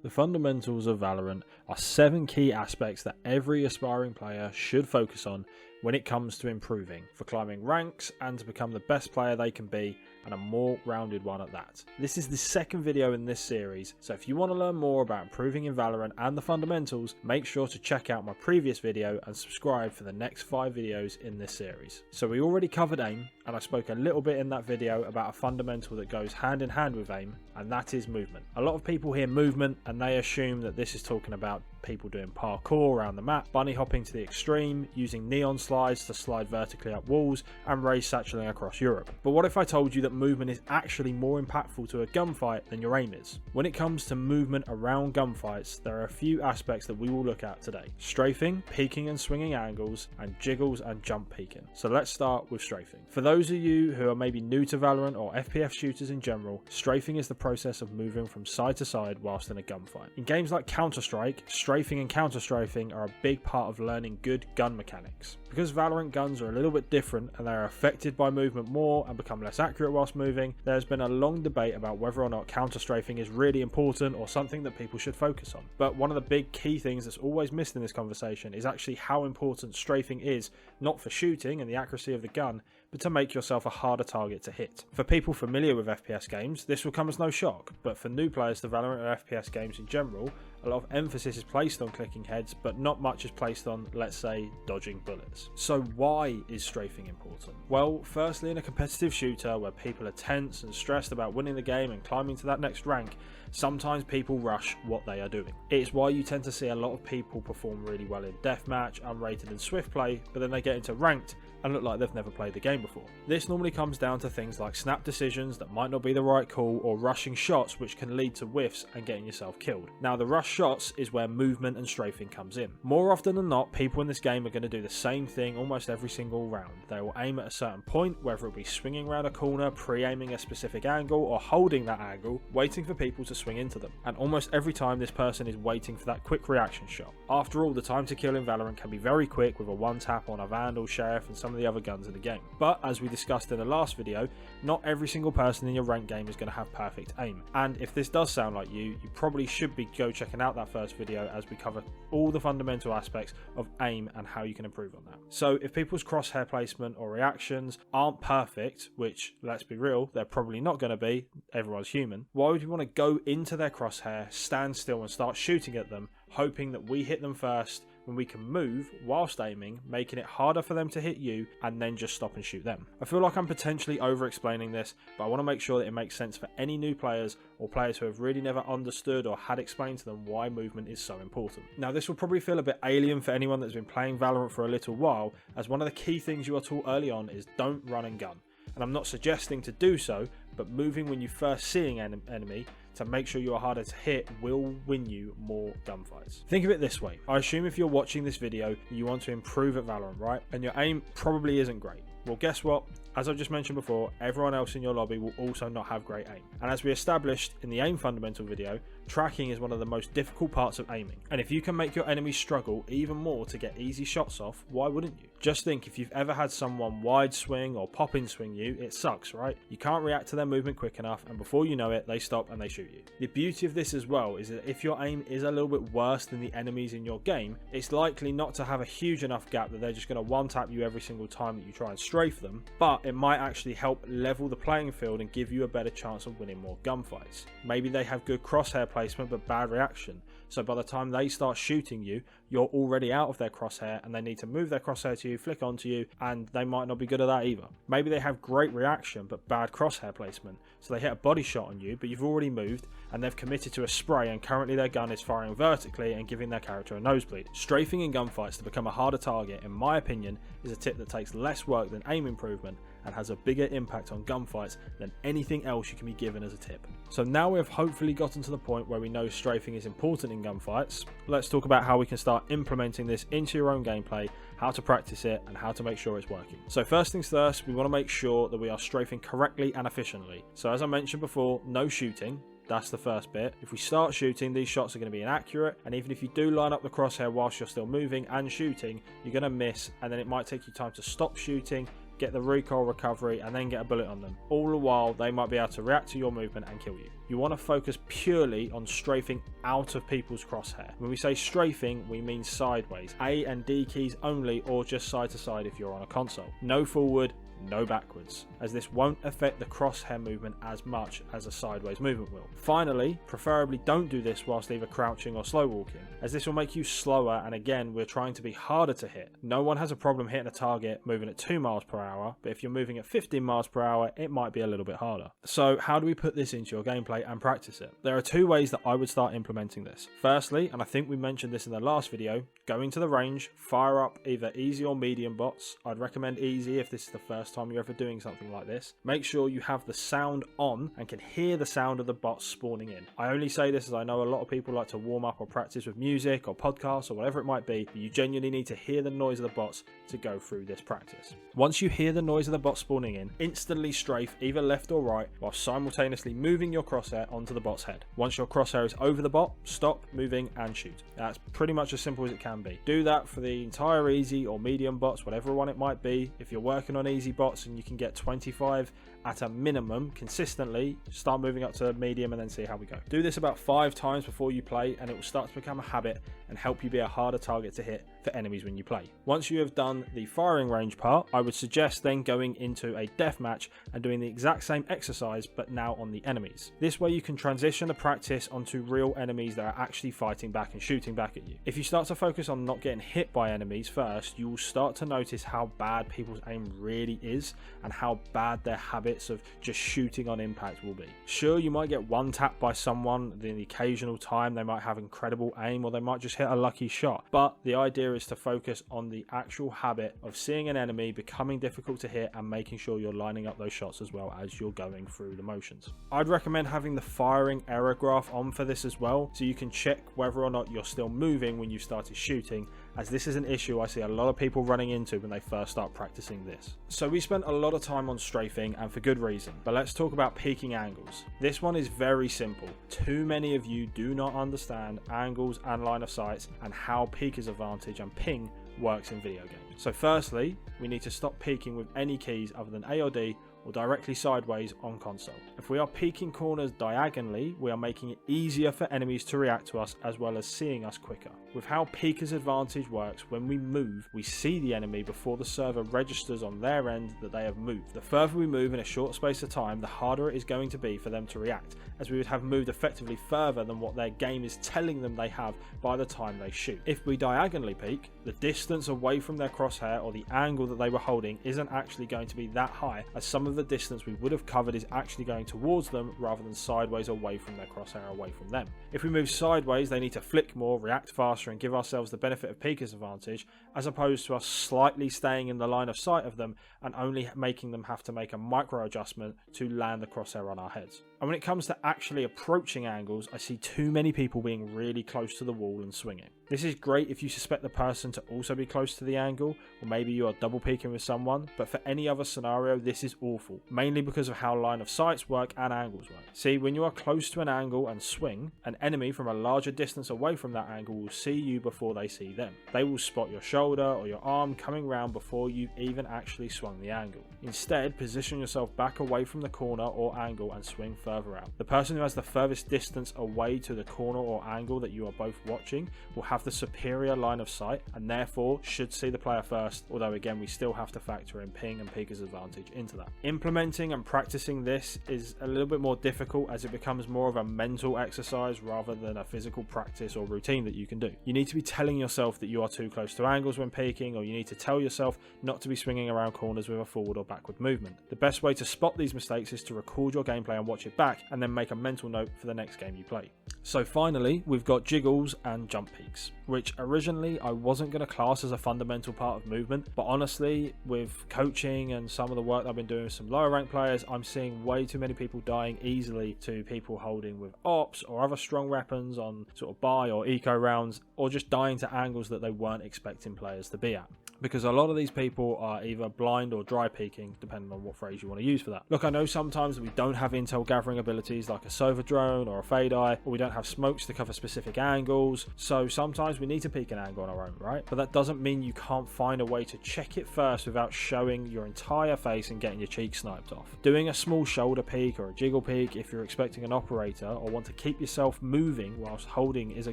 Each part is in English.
The fundamentals of Valorant are 7 key aspects that every aspiring player should focus on when it comes to improving, for climbing ranks and to become the best player they can be, and a more rounded one at that. This is the second video in this series, so if you want to learn more about improving in Valorant and the fundamentals, make sure to check out my previous video and subscribe for the next 5 videos in this series. So we already covered aim, and I spoke a little bit in that video about a fundamental that goes hand in hand with aim, and that is movement. A lot of people hear movement and they assume that this is talking about people doing parkour around the map, bunny hopping to the extreme, using neon slides to slide vertically up walls, and raise satcheling across Europe. But what if I told you that movement is actually more impactful to a gunfight than your aim is? When it comes to movement around gunfights, there are a few aspects that we will look at today: strafing, peeking and swinging angles, and jiggles and jump peeking. So let's start with strafing. For those of you who are maybe new to Valorant or FPS shooters in general, strafing is the process of moving from side to side whilst in a gunfight. In games like Counter-Strike, strafing and counter-strafing are a big part of learning good gun mechanics. Because Valorant guns are a little bit different and they are affected by movement more and become less accurate whilst moving, there has been a long debate about whether or not counter-strafing is really important or something that people should focus on. But one of the big key things that's always missed in this conversation is actually how important strafing is, not for shooting and the accuracy of the gun, but to make yourself a harder target to hit. For people familiar with FPS games, this will come as no shock, but for new players to Valorant or FPS games in general, a lot of emphasis is placed on clicking heads, but not much is placed on, let's say, dodging bullets. So why is strafing important? Well, firstly, in a competitive shooter where people are tense and stressed about winning the game and climbing to that next rank, sometimes people rush what they are doing. It's why you tend to see a lot of people perform really well in deathmatch, unrated and swift play, but then they get into ranked and look like they've never played the game before. This normally comes down to things like snap decisions that might not be the right call, or rushing shots which can lead to whiffs and getting yourself killed. Now, the rush shots is where movement and strafing comes in. More often than not, people in this game are going to do the same thing almost every single round. They will aim at a certain point, whether it be swinging around a corner, pre-aiming a specific angle, or holding that angle, waiting for people to swing into them. And almost every time this person is waiting for that quick reaction shot. After all, the time to kill in Valorant can be very quick with a one tap on a Vandal, Sheriff and some of the other guns in the game. But as we discussed in the last video, not every single person in your ranked game is going to have perfect aim. And if this does sound like you probably should be go checking out that first video, as we cover all the fundamental aspects of aim and how you can improve on that. So if people's crosshair placement or reactions aren't perfect, which, let's be real, they're probably not going to be, everyone's human, why would you want to go into their crosshair, stand still and start shooting at them, hoping that we hit them first when we can move whilst aiming, making it harder for them to hit you, and then just stop and shoot them? I feel like I'm potentially over explaining this, but I want to make sure that it makes sense for any new players or players who have really never understood or had explained to them why movement is so important. Now, this will probably feel a bit alien for anyone that's been playing Valorant for a little while, as one of the key things you are taught early on is don't run and gun. And I'm not suggesting to do so, but moving when you first see an enemy to make sure you are harder to hit will win you more gunfights. Think of it this way: I assume if you're watching this video, you want to improve at Valorant, right? And your aim probably isn't great. Well, guess what? As I just mentioned before, everyone else in your lobby will also not have great aim. And as we established in the aim fundamental video, tracking is one of the most difficult parts of aiming. And if you can make your enemies struggle even more to get easy shots off, why wouldn't you? Just think, if you've ever had someone wide swing or pop in swing you, it sucks, right? You can't react to their movement quick enough, and before you know it, they stop and they shoot you. The beauty of this as well is that if your aim is a little bit worse than the enemies in your game, it's likely not to have a huge enough gap that they're just going to one-tap you every single time that you try and strafe them, but it might actually help level the playing field and give you a better chance of winning more gunfights. Maybe they have good crosshair placement but bad reaction, so by the time they start shooting you, you're already out of their crosshair and they need to move their crosshair to you, flick onto you, and they might not be good at that either. Maybe they have great reaction but bad crosshair placement, so they hit a body shot on you, but you've already moved and they've committed to a spray, and currently their gun is firing vertically and giving their character a nosebleed. Strafing in gunfights to become a harder target, in my opinion, is a tip that takes less work than aim improvement and has a bigger impact on gunfights than anything else you can be given as a tip. So now we have hopefully gotten to the point where we know strafing is important in gunfights. Let's talk about how we can start implementing this into your own gameplay, how to practice it, and how to make sure it's working. So first things first, we want to make sure that we are strafing correctly and efficiently. So as I mentioned before, no shooting. That's the first bit. If we start shooting, these shots are going to be inaccurate, and even if you do line up the crosshair whilst you're still moving and shooting, you're going to miss, and then it might take you time to stop shooting, get the recoil recovery, and then get a bullet on them. All the while, they might be able to react to your movement and kill you. you want to focus purely on strafing out of people's crosshair. When we say strafing, we mean sideways, A and D keys only, or just side to side if you're on a console. No forward, no backwards, as this won't affect the crosshair movement as much as a sideways movement will. Finally, preferably don't do this whilst either crouching or slow walking, as this will make you slower, and again, we're trying to be harder to hit. No one has a problem hitting a target moving at 2 miles per hour, but if you're moving at 15 miles per hour, it might be a little bit harder. So how do we put this into your gameplay and practice it? There are 2 ways that I would start implementing this. Firstly, and I think we mentioned this in the last video, going to the range, fire up either easy or medium bots. I'd recommend easy if this is the first time you're ever doing something like this. Make sure you have the sound on and can hear the sound of the bots spawning in. I only say this as I know a lot of people like to warm up or practice with music or podcasts or whatever it might be, but you genuinely need to hear the noise of the bots to go through this practice. Once you hear the noise of the bots spawning in, instantly strafe either left or right while simultaneously moving your crosshair onto the bot's head. Once your crosshair is over the bot, stop moving and shoot. That's pretty much as simple as it can be. Do that for the entire easy or medium bots, whatever one it might be. If you're working on easy bots and you can get 25 at a minimum consistently, start moving up to medium and then see how we go. Do this about 5 times before you play and it will start to become a habit and help you be a harder target to hit for enemies when you play. Once you have done the firing range part, I would suggest then going into a deathmatch and doing the exact same exercise but now on the enemies. This way you can transition the practice onto real enemies that are actually fighting back and shooting back at you. If you start to focus on not getting hit by enemies first, you will start to notice how bad people's aim really is and how bad their habits of just shooting on impact will be. Sure, you might get one tap by someone, the occasional time they might have incredible aim or they might just hit a lucky shot, but the idea is to focus on the actual habit of seeing an enemy becoming difficult to hit and making sure you're lining up those shots as well as you're going through the motions. I'd recommend having the firing error graph on for this as well, so you can check whether or not you're still moving when you started shooting, as this is an issue I see a lot of people running into when they first start practicing this. So we spent a lot of time on strafing, and for good reason, but let's talk about peaking angles. This one is very simple. Too many of you do not understand angles and line of sights and how peeker's advantage and ping works in video games. So firstly, we need to stop peeking with any keys other than A or D or directly sideways on console. If we are peeking corners diagonally, we are making it easier for enemies to react to us as well as seeing us quicker. With how peeker's advantage works, when we move, we see the enemy before the server registers on their end that they have moved. The further we move in a short space of time, the harder it is going to be for them to react, as we would have moved effectively further than what their game is telling them they have by the time they shoot. If we diagonally peek, the distance away from their crosshair or the angle that they were holding isn't actually going to be that high, as some of the distance we would have covered is actually going towards them rather than sideways away from their crosshair away from them. If we move sideways, they need to flick more, react faster and give ourselves the benefit of peeker's advantage, as opposed to us slightly staying in the line of sight of them and only making them have to make a micro adjustment to land the crosshair on our heads. And when it comes to actually approaching angles, I see too many people being really close to the wall and swinging. This is great if you suspect the person to also be close to the angle, or maybe you are double peeking with someone, but for any other scenario this is awful, mainly because of how line of sights work and angles work. See, when you are close to an angle and swing, an enemy from a larger distance away from that angle will see you before they see them. They will spot your shoulder or your arm coming round before you've even actually swung the angle. Instead, position yourself back away from the corner or angle and swing further out. The person who has the furthest distance away to the corner or angle that you are both watching will have the superior line of sight and therefore should see the player first, although again we still have to factor in ping and peeker's advantage into that. Implementing and practicing this is a little bit more difficult as it becomes more of a mental exercise rather than a physical practice or routine that you can do. You need to be telling yourself that you are too close to angles when peeking, or you need to tell yourself not to be swinging around corners with a forward or backward movement. The best way to spot these mistakes is to record your gameplay and watch it back and then make a mental note for the next game you play. So finally, we've got jiggles and jump peaks, which originally I wasn't going to class as a fundamental part of movement, but honestly, with coaching and some of the work I've been doing with some lower rank players, I'm seeing way too many people dying easily to people holding with ops or other strong weapons on sort of buy or eco rounds, or just dying to angles that they weren't expecting players to be at. Because a lot of these people are either blind or dry peeking, depending on what phrase you want to use for that. Look, I know sometimes we don't have intel gathering abilities like a Sova drone or a Fade Eye, or we don't have have smokes to cover specific angles, so sometimes we need to peek an angle on our own, right? But that doesn't mean you can't find a way to check it first without showing your entire face and getting your cheeks sniped off. Doing a small shoulder peek or a jiggle peek if you're expecting an operator or want to keep yourself moving whilst holding is a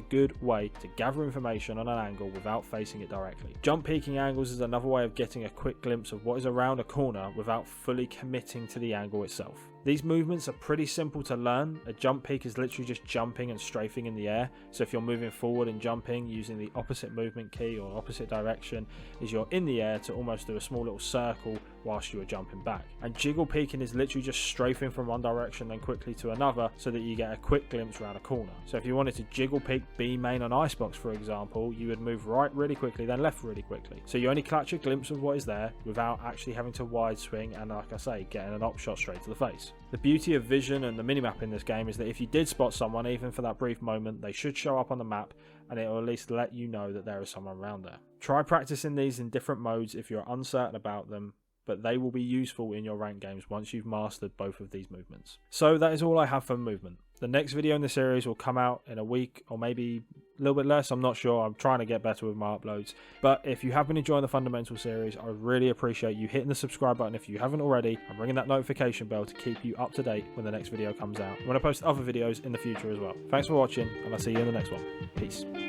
good way to gather information on an angle without facing it directly. Jump peeking angles is another way of getting a quick glimpse of what is around a corner without fully committing to the angle itself. These movements are pretty simple to learn. A jump peek is literally just jumping and strafing in the air. So if you're moving forward and jumping using the opposite movement key or opposite direction, is you're in the air to almost do a small little circle whilst you are jumping back. And jiggle peeking is literally just strafing from one direction then quickly to another so that you get a quick glimpse around a corner. So if you wanted to jiggle peek B main on Icebox, for example, you would move right really quickly, then left really quickly. So you only catch a glimpse of what is there without actually having to wide swing and, like I say, getting an op shot straight to the face. The beauty of vision and the minimap in this game is that if you did spot someone, even for that brief moment, they should show up on the map and it will at least let you know that there is someone around there. Try practicing these in different modes if you're uncertain about them, but they will be useful in your ranked games once you've mastered both of these movements. So that is all I have for movement. The next video in the series will come out in a week or maybe a little bit less, I'm not sure. I'm trying to get better with my uploads. But if you have been enjoying the Fundamental series, I really appreciate you hitting the subscribe button if you haven't already and ringing that notification bell to keep you up to date when the next video comes out. I'm going to post other videos in the future as well. Thanks for watching and I'll see you in the next one. Peace.